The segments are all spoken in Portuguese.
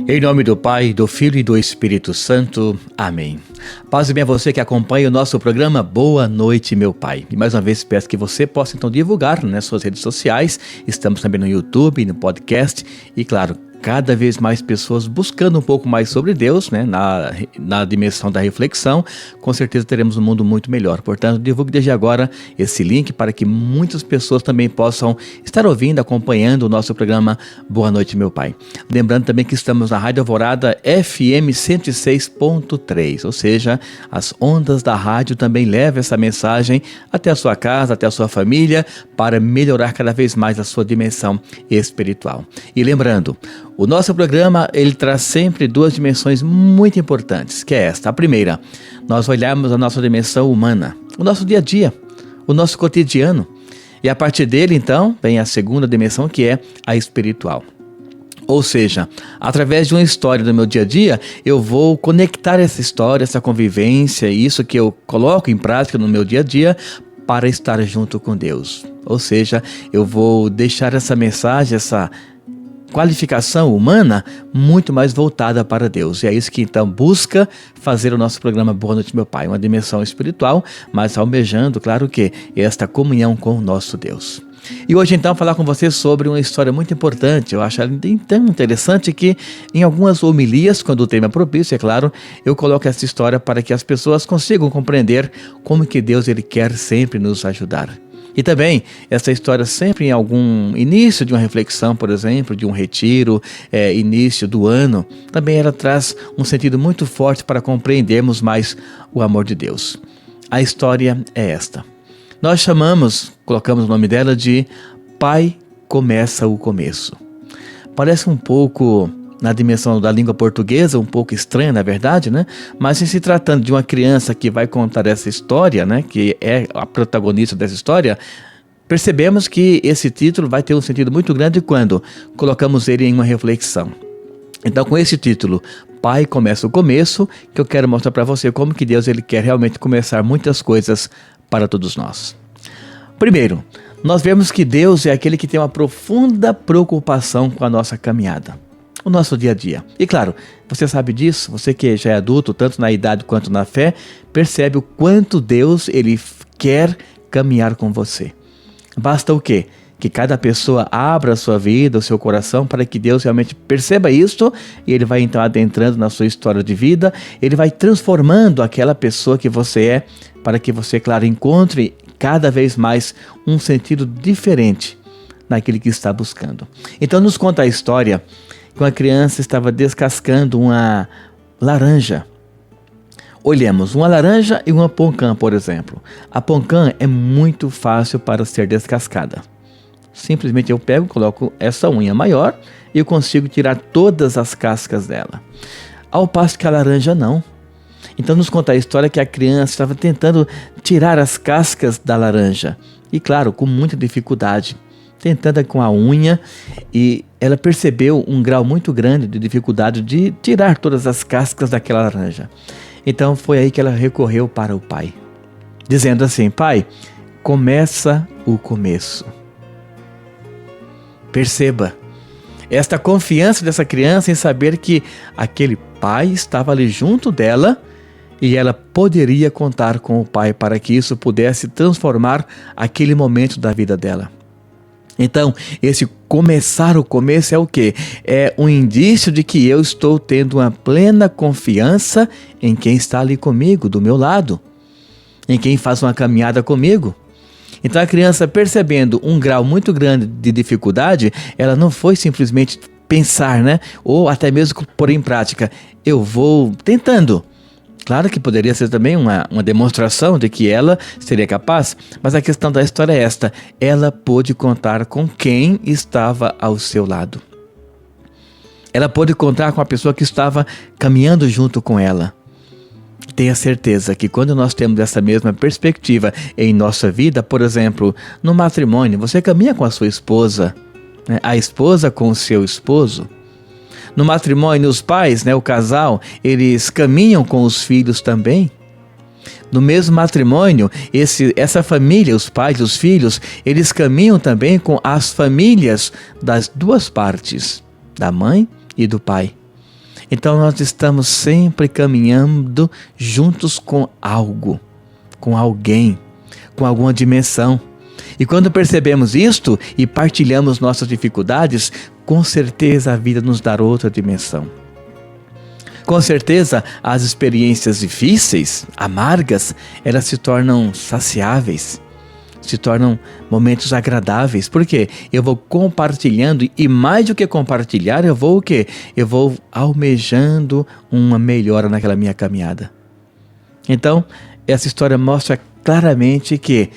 Em nome do Pai, do Filho e do Espírito Santo. Amém. Paz e bem a você que acompanha o nosso programa Boa Noite, meu Pai. E mais uma vez peço que você possa então divulgar nas suas redes sociais. Estamos também no YouTube, no podcast e claro, cada vez mais pessoas buscando um pouco mais sobre Deus, né, na dimensão da reflexão, com certeza teremos um mundo muito melhor. Portanto, divulgue desde agora esse link para que muitas pessoas também possam estar ouvindo, acompanhando o nosso programa Boa Noite, meu Pai. Lembrando também que estamos na Rádio Alvorada FM 106.3, ou seja, as ondas da rádio também levam essa mensagem até a sua casa, até a sua família, para melhorar cada vez mais a sua dimensão espiritual. E lembrando, o nosso programa, ele traz sempre duas dimensões muito importantes, que é esta. A primeira, nós olharmos a nossa dimensão humana, o nosso dia a dia, o nosso cotidiano. E a partir dele, então, vem a segunda dimensão, que é a espiritual. Ou seja, através de uma história do meu dia a dia, eu vou conectar essa história, essa convivência, isso que eu coloco em prática no meu dia a dia, para estar junto com Deus. Ou seja, eu vou deixar essa mensagem, essa qualificação humana muito mais voltada para Deus. E é isso que então busca fazer o nosso programa Boa Noite, meu Pai. Uma dimensão espiritual, mas almejando, claro que, esta comunhão com o nosso Deus. E hoje então falar com você sobre uma história muito importante. Eu acho ela tão interessante que em algumas homilias, quando o tema é propício, é claro, eu coloco essa história para que as pessoas consigam compreender como que Deus ele quer sempre nos ajudar. E também, essa história sempre em algum início de uma reflexão, por exemplo, de um retiro, início do ano, também ela traz um sentido muito forte para compreendermos mais o amor de Deus. A história é esta. Nós colocamos o nome dela de Pai Começa o Começo. Parece um pouco, na dimensão da língua portuguesa, um pouco estranha, na verdade, né? Mas em se tratando de uma criança que vai contar essa história, né? Que é a protagonista dessa história, percebemos que esse título vai ter um sentido muito grande quando colocamos ele em uma reflexão. Então, com esse título, Pai Começa o Começo, que eu quero mostrar para você como que Deus ele quer realmente começar muitas coisas para todos nós. Primeiro, nós vemos que Deus é aquele que tem uma profunda preocupação com a nossa caminhada, o nosso dia a dia. E claro, você sabe disso, você que já é adulto, tanto na idade quanto na fé, percebe o quanto Deus ele quer caminhar com você. Basta o quê? Que cada pessoa abra a sua vida, o seu coração, para que Deus realmente perceba isso, e Ele vai então adentrando na sua história de vida, Ele vai transformando aquela pessoa que você é, para que você, claro, encontre cada vez mais um sentido diferente naquilo que está buscando. Então nos conta a história que uma criança estava descascando uma laranja. Olhemos, uma laranja e uma poncã, por exemplo. A poncã é muito fácil para ser descascada. Simplesmente eu pego, coloco essa unha maior e eu consigo tirar todas as cascas dela. Ao passo que a laranja não. Então nos conta a história que a criança estava tentando tirar as cascas da laranja. E claro, com muita dificuldade. Tentando com a unha, e ela percebeu um grau muito grande de dificuldade de tirar todas as cascas daquela laranja. Então foi aí que ela recorreu para o pai, dizendo assim: Pai, começa o começo. Perceba esta confiança dessa criança em saber que aquele pai estava ali junto dela e ela poderia contar com o pai para que isso pudesse transformar aquele momento da vida dela. Então, esse começar o começo é o quê? É um indício de que eu estou tendo uma plena confiança em quem está ali comigo, do meu lado, em quem faz uma caminhada comigo. Então a criança, percebendo um grau muito grande de dificuldade, ela não foi simplesmente pensar, né? Ou até mesmo pôr em prática. Eu vou tentando. Claro que poderia ser também uma demonstração de que ela seria capaz, mas a questão da história é esta: ela pôde contar com quem estava ao seu lado. Ela pôde contar com a pessoa que estava caminhando junto com ela. Tenha certeza que quando nós temos essa mesma perspectiva em nossa vida, por exemplo, no matrimônio, você caminha com a sua esposa, né? A esposa com o seu esposo. No matrimônio, os pais, né, o casal, eles caminham com os filhos também. No mesmo matrimônio, essa família, os pais e os filhos, eles caminham também com as famílias das duas partes, da mãe e do pai. Então nós estamos sempre caminhando juntos com algo, com alguém, com alguma dimensão. E quando percebemos isto e partilhamos nossas dificuldades, com certeza a vida nos dará outra dimensão. Com certeza as experiências difíceis, amargas, elas se tornam saciáveis, se tornam momentos agradáveis. Por quê? Eu vou compartilhando e mais do que compartilhar, eu vou o quê? Eu vou almejando uma melhora naquela minha caminhada. Então, essa história mostra claramente que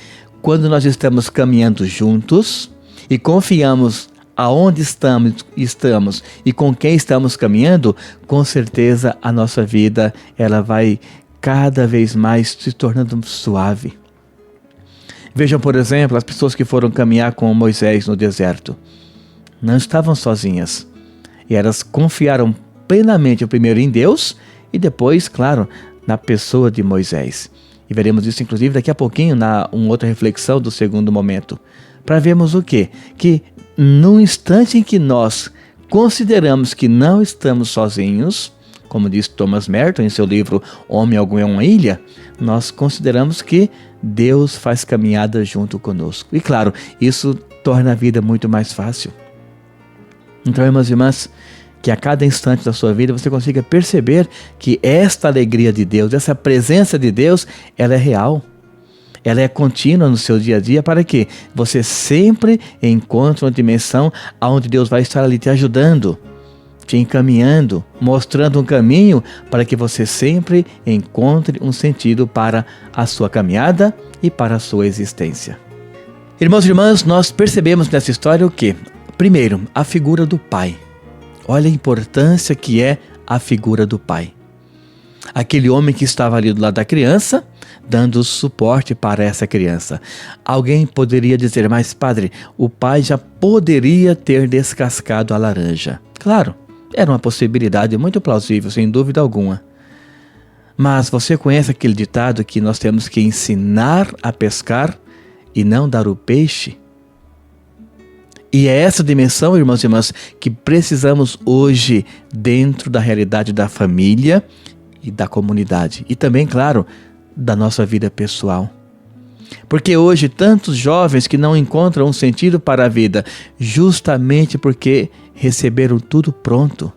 quando nós estamos caminhando juntos e confiamos aonde estamos e com quem estamos caminhando, com certeza a nossa vida ela vai cada vez mais se tornando suave. Vejam, por exemplo, as pessoas que foram caminhar com Moisés no deserto. Não estavam sozinhas. E elas confiaram plenamente primeiro em Deus e depois, claro, na pessoa de Moisés. E veremos isso, inclusive, daqui a pouquinho, na uma outra reflexão do segundo momento. Para vermos o quê? Que no instante em que nós consideramos que não estamos sozinhos, como diz Thomas Merton em seu livro Homem Algum é uma Ilha, nós consideramos que Deus faz caminhada junto conosco. E claro, isso torna a vida muito mais fácil. Então, irmãos e irmãs, que a cada instante da sua vida você consiga perceber que esta alegria de Deus, essa presença de Deus, ela é real. Ela é contínua no seu dia a dia para que você sempre encontre uma dimensão onde Deus vai estar ali te ajudando, te encaminhando, mostrando um caminho para que você sempre encontre um sentido para a sua caminhada e para a sua existência. Irmãos e irmãs, nós percebemos nessa história o quê? Primeiro, a figura do pai. Olha a importância que é a figura do pai. Aquele homem que estava ali do lado da criança, dando suporte para essa criança. Alguém poderia dizer, mas padre, o pai já poderia ter descascado a laranja. Claro, era uma possibilidade muito plausível, sem dúvida alguma. Mas você conhece aquele ditado que nós temos que ensinar a pescar e não dar o peixe? E é essa dimensão, irmãos e irmãs, que precisamos hoje dentro da realidade da família e da comunidade. E também, claro, da nossa vida pessoal. Porque hoje tantos jovens que não encontram um sentido para a vida, justamente porque receberam tudo pronto.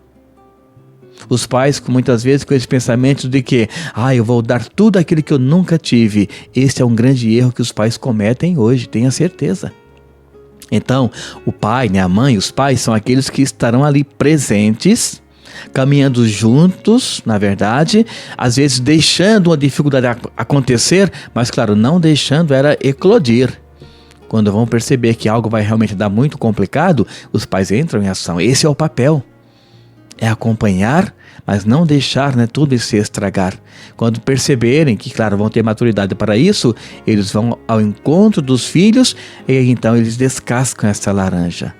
Os pais, muitas vezes, com esse pensamento de que eu vou dar tudo aquilo que eu nunca tive. Esse é um grande erro que os pais cometem hoje, tenha certeza. Então, o pai, a mãe, os pais são aqueles que estarão ali presentes, caminhando juntos, na verdade, às vezes deixando uma dificuldade acontecer, mas claro, não deixando ela eclodir. Quando vão perceber que algo vai realmente dar muito complicado, os pais entram em ação. Esse é o papel. É acompanhar, mas não deixar tudo se estragar. Quando perceberem que, claro, vão ter maturidade para isso, eles vão ao encontro dos filhos e então eles descascam essa laranja.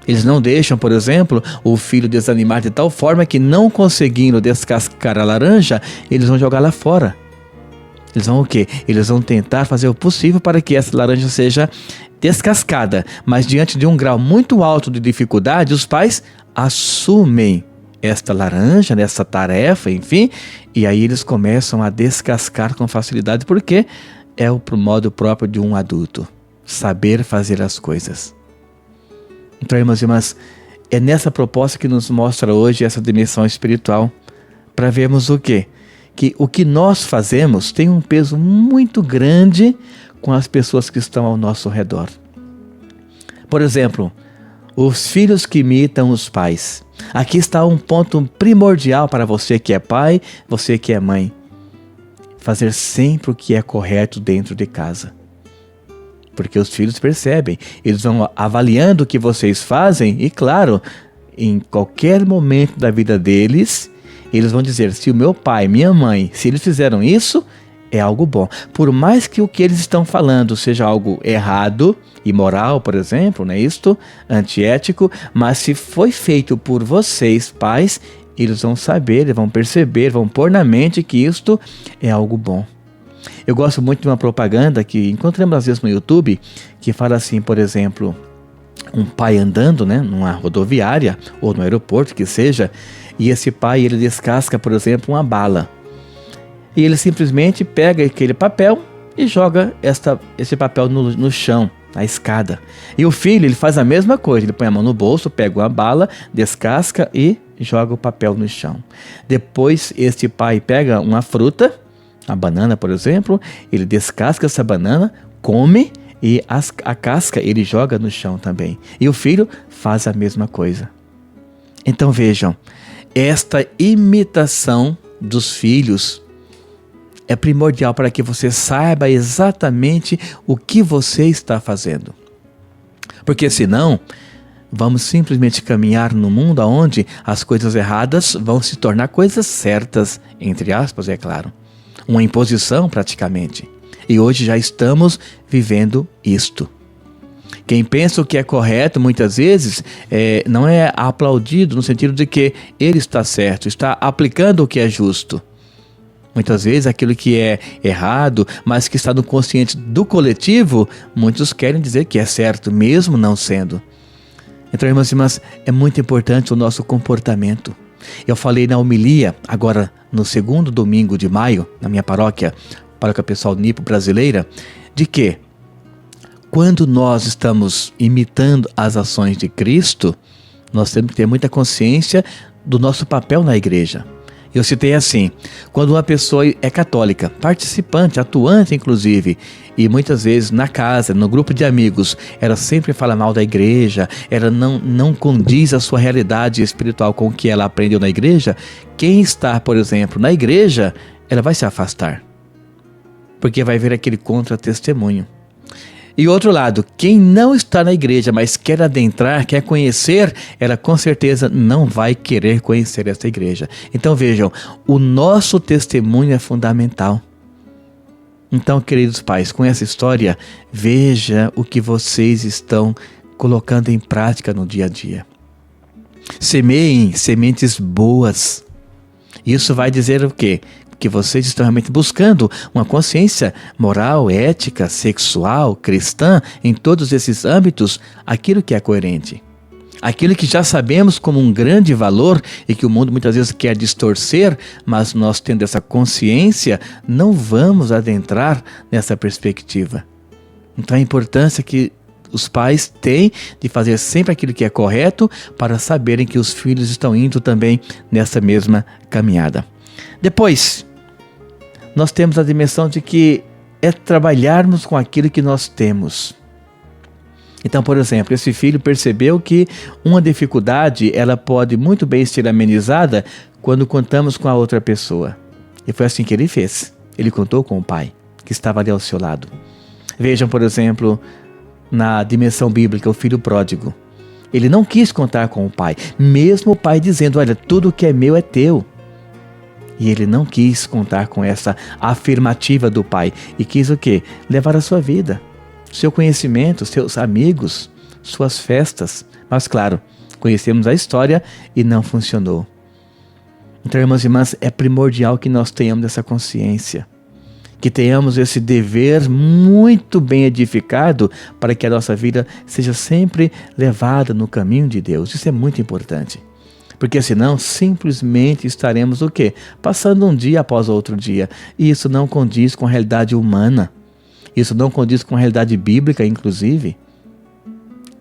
Eles não deixam, por exemplo, o filho desanimar de tal forma que, não conseguindo descascar a laranja, eles vão jogá-la fora. Eles vão o quê? Eles vão tentar fazer o possível para que essa laranja seja descascada. Mas diante de um grau muito alto de dificuldade, os pais assumem esta laranja, essa tarefa, enfim, e aí eles começam a descascar com facilidade, porque é o modo próprio de um adulto, saber fazer as coisas. Então, irmãos e irmãs, é nessa proposta que nos mostra hoje essa dimensão espiritual, para vermos o quê? Que o que nós fazemos tem um peso muito grande com as pessoas que estão ao nosso redor. Por exemplo, os filhos que imitam os pais. Aqui está um ponto primordial para você que é pai, você que é mãe. Fazer sempre o que é correto dentro de casa. Porque os filhos percebem, eles vão avaliando o que vocês fazem e, claro, em qualquer momento da vida deles, eles vão dizer, se o meu pai, minha mãe, se eles fizeram isso, é algo bom. Por mais que o que eles estão falando seja algo errado, imoral, por exemplo, isto, antiético, mas se foi feito por vocês, pais, eles vão saber, eles vão perceber, vão pôr na mente que isto é algo bom. Eu gosto muito de uma propaganda que encontramos às vezes no YouTube, que fala assim, por exemplo, um pai andando, numa rodoviária ou no aeroporto, que seja, e esse pai ele descasca, por exemplo, uma bala. E ele simplesmente pega aquele papel e joga esse papel no chão, na escada. E o filho ele faz a mesma coisa, ele põe a mão no bolso, pega uma bala, descasca e joga o papel no chão. Depois este pai pega uma fruta, a banana por exemplo, ele descasca essa banana, come e a casca ele joga no chão também. E o filho faz a mesma coisa. Então vejam, esta imitação dos filhos é primordial para que você saiba exatamente o que você está fazendo. Porque senão, vamos simplesmente caminhar no mundo onde as coisas erradas vão se tornar coisas certas, entre aspas, é claro. Uma imposição praticamente. E hoje já estamos vivendo isto. Quem pensa o que é correto, muitas vezes, não é aplaudido no sentido de que ele está certo, está aplicando o que é justo. Muitas vezes aquilo que é errado, mas que está no consciente do coletivo, muitos querem dizer que é certo, mesmo não sendo. Então, irmãos e irmãs, é muito importante o nosso comportamento. Eu falei na homilia, agora no segundo domingo de maio, na minha paróquia Pessoal Nipo Brasileira, de que quando nós estamos imitando as ações de Cristo, nós temos que ter muita consciência do nosso papel na igreja. Eu citei assim, quando uma pessoa é católica, participante, atuante inclusive, e muitas vezes na casa, no grupo de amigos, ela sempre fala mal da igreja, ela não condiz a sua realidade espiritual com o que ela aprendeu na igreja, quem está, por exemplo, na igreja, ela vai se afastar, porque vai ver aquele contra-testemunho. E outro lado, quem não está na igreja, mas quer adentrar, quer conhecer, ela com certeza não vai querer conhecer essa igreja. Então vejam, o nosso testemunho é fundamental. Então, queridos pais, com essa história, veja o que vocês estão colocando em prática no dia a dia. Semeiem sementes boas. Isso vai dizer o quê? Que vocês estão realmente buscando uma consciência moral, ética, sexual, cristã, em todos esses âmbitos, aquilo que é coerente. Aquilo que já sabemos como um grande valor e que o mundo muitas vezes quer distorcer, mas nós tendo essa consciência, não vamos adentrar nessa perspectiva. Então a importância que os pais têm de fazer sempre aquilo que é correto para saberem que os filhos estão indo também nessa mesma caminhada. Depois, nós temos a dimensão de que é trabalharmos com aquilo que nós temos. Então, por exemplo, esse filho percebeu que uma dificuldade, ela pode muito bem ser amenizada quando contamos com a outra pessoa. E foi assim que ele fez. Ele contou com o pai, que estava ali ao seu lado. Vejam, por exemplo, na dimensão bíblica, o filho pródigo. Ele não quis contar com o pai, mesmo o pai dizendo, olha, tudo que é meu é teu. E ele não quis contar com essa afirmativa do pai. E quis o quê? Levar a sua vida, seu conhecimento, seus amigos, suas festas. Mas claro, conhecemos a história e não funcionou. Então, irmãos e irmãs, é primordial que nós tenhamos essa consciência. Que tenhamos esse dever muito bem edificado para que a nossa vida seja sempre levada no caminho de Deus. Isso é muito importante. Porque senão simplesmente estaremos o quê? Passando um dia após outro dia. E isso não condiz com a realidade humana. Isso não condiz com a realidade bíblica, inclusive.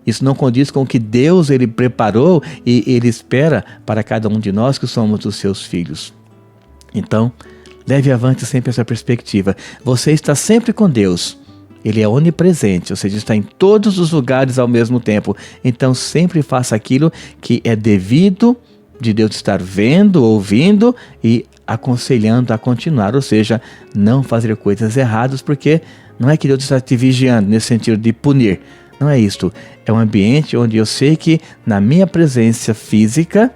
Isso não condiz com o que Deus ele preparou e Ele espera para cada um de nós que somos os seus filhos. Então, leve avante sempre essa perspectiva. Você está sempre com Deus. Ele é onipresente, ou seja, está em todos os lugares ao mesmo tempo. Então sempre faça aquilo que é devido de Deus estar vendo, ouvindo e aconselhando a continuar. Ou seja, não fazer coisas erradas, porque não é que Deus está te vigiando nesse sentido de punir. Não é isto. É um ambiente onde eu sei que na minha presença física,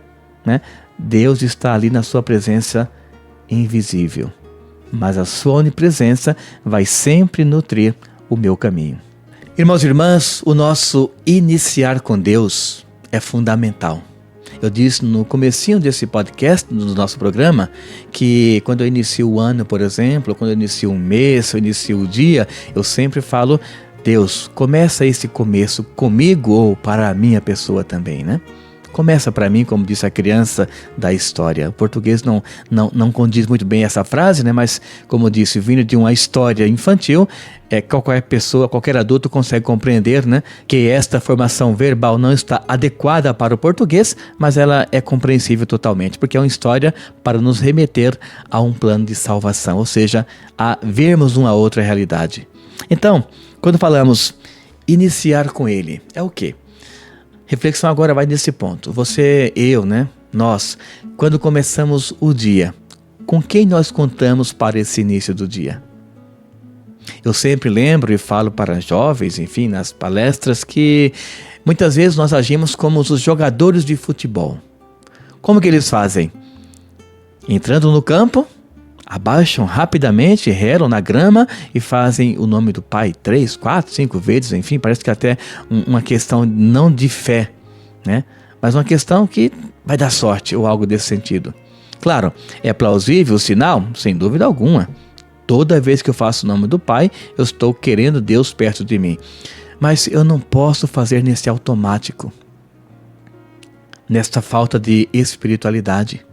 né, Deus está ali na sua presença invisível. Mas a sua onipresença vai sempre nutrir o meu caminho. Irmãos e irmãs, o nosso iniciar com Deus é fundamental. Eu disse no comecinho desse podcast, do nosso programa, que quando eu inicio o ano, por exemplo, quando eu inicio um mês, eu inicio o dia, eu sempre falo, Deus, começa esse começo comigo ou para a minha pessoa também, né? Começa para mim, como disse a criança da história. O português não condiz muito bem essa frase, né? Mas, como disse, vindo de uma história infantil, qualquer pessoa, qualquer adulto consegue compreender, né, que esta formação verbal não está adequada para o português, mas ela é compreensível totalmente, porque é uma história para nos remeter a um plano de salvação, ou seja, a vermos uma outra realidade. Então, quando falamos iniciar com Ele, é o quê? Reflexão agora vai nesse ponto. Você, eu, né? Nós, quando começamos o dia, com quem nós contamos para esse início do dia? Eu sempre lembro e falo para jovens, enfim, nas palestras, que muitas vezes nós agimos como os jogadores de futebol. Como que eles fazem? Entrando no campo, abaixam rapidamente, relam na grama e fazem o nome do Pai 3, 4, 5 vezes, enfim, parece que até uma questão não de fé, né? Mas uma questão que vai dar sorte ou algo desse sentido. Claro, é plausível o sinal? Sem dúvida alguma. Toda vez que eu faço o nome do Pai, eu estou querendo Deus perto de mim. Mas eu não posso fazer nesse automático, nesta falta de espiritualidade.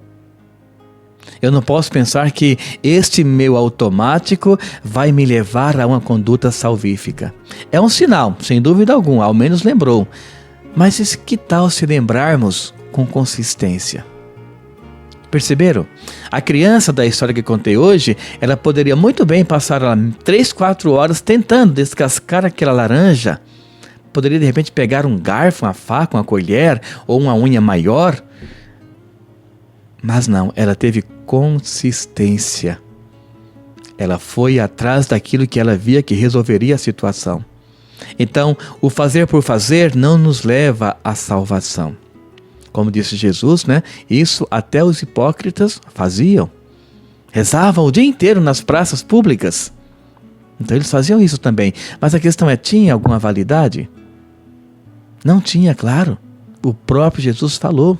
Eu não posso pensar que este meu automático vai me levar a uma conduta salvífica. É um sinal, sem dúvida alguma, ao menos lembrou. Mas que tal se lembrarmos com consistência? Perceberam? A criança da história que contei hoje, ela poderia muito bem passar 3, 4 horas tentando descascar aquela laranja. Poderia de repente pegar um garfo, uma faca, uma colher ou uma unha maior. Mas não, ela teve consistência. Ela foi atrás daquilo que ela via que resolveria a situação. Então, o fazer por fazer não nos leva à salvação. Como disse Jesus, né? Isso até os hipócritas faziam. Rezavam o dia inteiro nas praças públicas. Então eles faziam isso também. Mas a questão é, tinha alguma validade? Não tinha, claro. O próprio Jesus falou.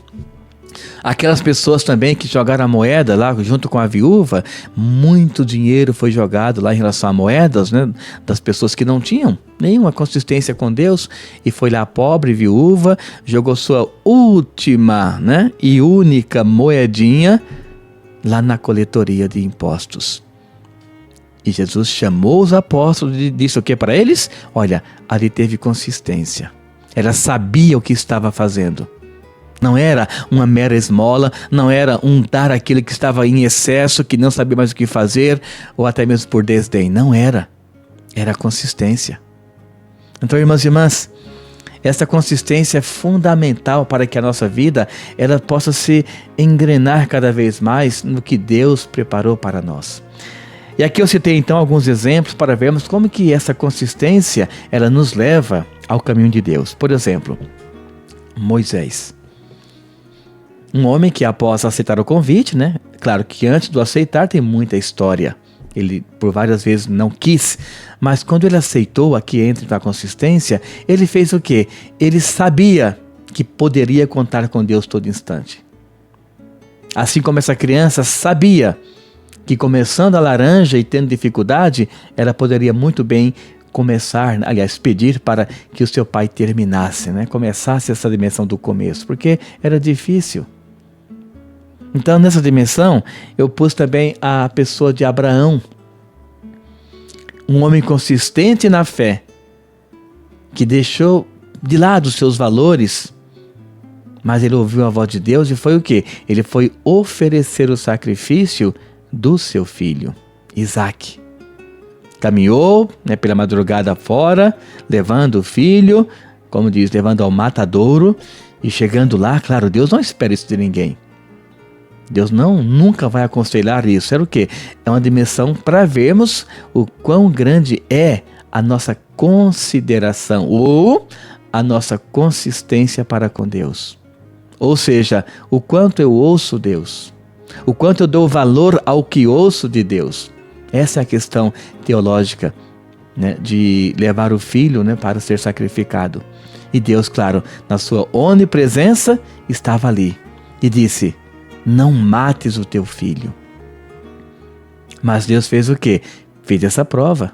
Aquelas pessoas também que jogaram a moeda lá junto com a viúva, muito dinheiro foi jogado lá em relação a moedas, né, das pessoas que não tinham nenhuma consistência com Deus, e foi lá a pobre viúva, jogou sua última, né, e única moedinha lá na coletoria de impostos. E Jesus chamou os apóstolos e disse o que para eles? Olha, ali teve consistência. Ela sabia o que estava fazendo. Não era uma mera esmola, não era um dar aquilo que estava em excesso, que não sabia mais o que fazer, ou até mesmo por desdém. Não era. Era a consistência. Então, irmãos e irmãs, essa consistência é fundamental para que a nossa vida ela possa se engrenar cada vez mais no que Deus preparou para nós. E aqui eu citei então alguns exemplos para vermos como que essa consistência ela nos leva ao caminho de Deus. Por exemplo, Moisés. Um homem que após aceitar o convite, né? Claro que antes do aceitar tem muita história. Ele por várias vezes não quis, mas quando ele aceitou, aqui entra a consistência, ele fez o quê? Ele sabia que poderia contar com Deus todo instante. Assim como essa criança sabia que começando a laranja e tendo dificuldade, ela poderia muito bem começar, aliás, pedir para que o seu pai terminasse, né? Começasse essa dimensão do começo, porque era difícil. Então, nessa dimensão, eu pus também a pessoa de Abraão, um homem consistente na fé, que deixou de lado os seus valores, mas ele ouviu a voz de Deus e foi o quê? Ele foi oferecer o sacrifício do seu filho, Isaque. Caminhou, né, pela madrugada fora, levando o filho, como diz, levando ao matadouro, e chegando lá, claro, Deus não espera isso de ninguém. Deus nunca vai aconselhar isso. Era o quê? É uma dimensão para vermos o quão grande é a nossa consideração ou a nossa consistência para com Deus. Ou seja, o quanto eu ouço Deus, o quanto eu dou valor ao que ouço de Deus. Essa é a questão teológica, né, de levar o filho, né, para ser sacrificado. E Deus, claro, na sua onipresença, estava ali e disse: não mates o teu filho. Mas Deus fez o quê? Fez essa prova.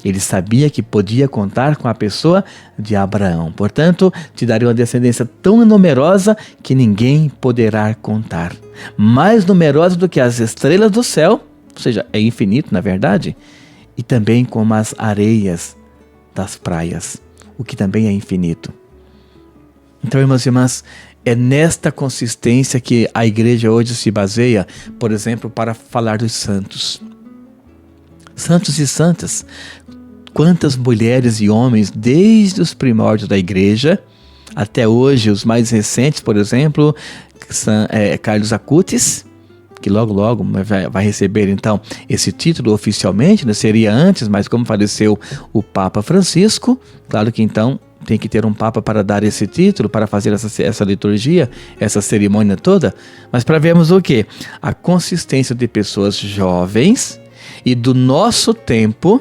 Ele sabia que podia contar com a pessoa de Abraão. Portanto, te darei uma descendência tão numerosa que ninguém poderá contar. Mais numerosa do que as estrelas do céu, ou seja, é infinito na verdade, e também como as areias das praias, o que também é infinito. Então, irmãos e irmãs, é nesta consistência que a igreja hoje se baseia, por exemplo, para falar dos santos. Santos e santas. Quantas mulheres e homens, desde os primórdios da igreja, até hoje, os mais recentes, por exemplo, Carlos Acutis, que logo vai receber então esse título oficialmente, né? Seria antes, mas como faleceu o Papa Francisco, claro que então tem que ter um Papa para dar esse título, para fazer essa liturgia, essa cerimônia toda, mas para vermos o quê? A consistência de pessoas jovens e do nosso tempo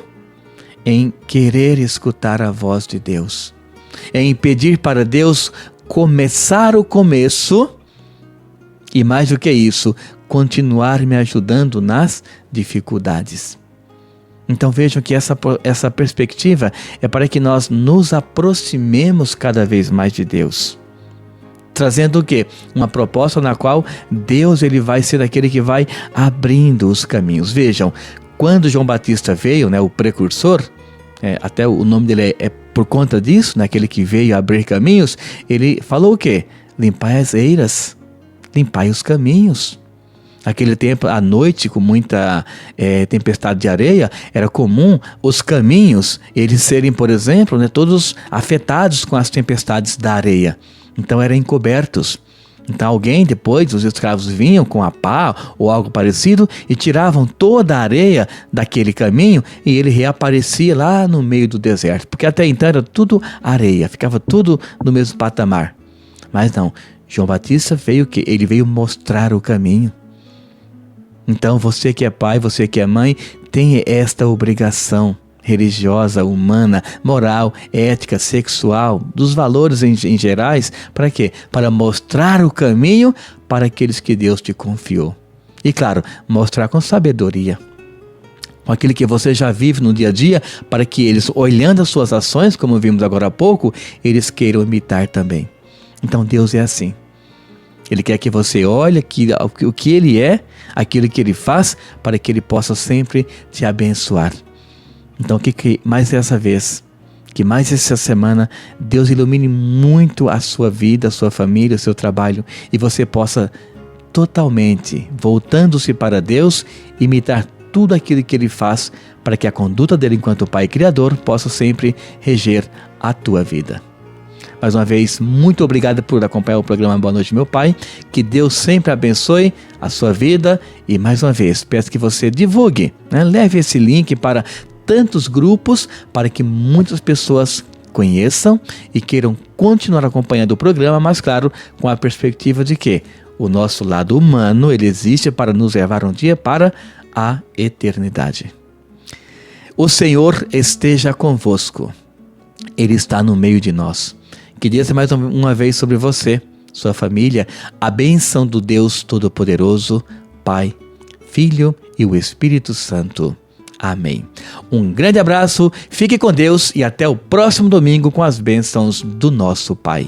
em querer escutar a voz de Deus, em pedir para Deus começar o começo e, mais do que isso, continuar me ajudando nas dificuldades. Então vejam que essa perspectiva é para que nós nos aproximemos cada vez mais de Deus. Trazendo o quê? Uma proposta na qual Deus ele vai ser aquele que vai abrindo os caminhos. Vejam, quando João Batista veio, né, o precursor, até o nome dele é por conta disso, né, aquele que veio abrir caminhos, ele falou o quê? Limpai as eiras, limpai os caminhos. Naquele tempo, à noite, com muita tempestade de areia, era comum os caminhos, eles serem, por exemplo, né, todos afetados com as tempestades da areia. Então, eram encobertos. Então alguém depois, os escravos vinham com a pá ou algo parecido e tiravam toda a areia daquele caminho e ele reaparecia lá no meio do deserto. Porque até então era tudo areia, ficava tudo no mesmo patamar. Mas não, João Batista veio que ele veio mostrar o caminho. Então você que é pai, você que é mãe, tem esta obrigação religiosa, humana, moral, ética, sexual, dos valores em gerais, para quê? Para mostrar o caminho para aqueles que Deus te confiou. E claro, mostrar com sabedoria, com aquilo que você já vive no dia a dia, para que eles, olhando as suas ações, como vimos agora há pouco, eles queiram imitar também. Então Deus é assim. Ele quer que você olhe o que Ele é, aquilo que Ele faz, para que Ele possa sempre te abençoar. Então que mais dessa vez, que mais essa semana, Deus ilumine muito a sua vida, a sua família, o seu trabalho, e você possa totalmente, voltando-se para Deus, imitar tudo aquilo que Ele faz, para que a conduta dEle enquanto Pai Criador possa sempre reger a tua vida. Mais uma vez, muito obrigado por acompanhar o programa Boa Noite, Meu Pai. Que Deus sempre abençoe a sua vida. E mais uma vez, peço que você divulgue, né? Leve esse link para tantos grupos, para que muitas pessoas conheçam e queiram continuar acompanhando o programa, mas claro, com a perspectiva de que o nosso lado humano, ele existe para nos levar um dia para a eternidade. O Senhor esteja convosco. Ele está no meio de nós. Que desça mais uma vez sobre você, sua família, a bênção do Deus Todo-Poderoso, Pai, Filho e o Espírito Santo. Amém. Um grande abraço, fique com Deus e até o próximo domingo com as bênçãos do nosso Pai.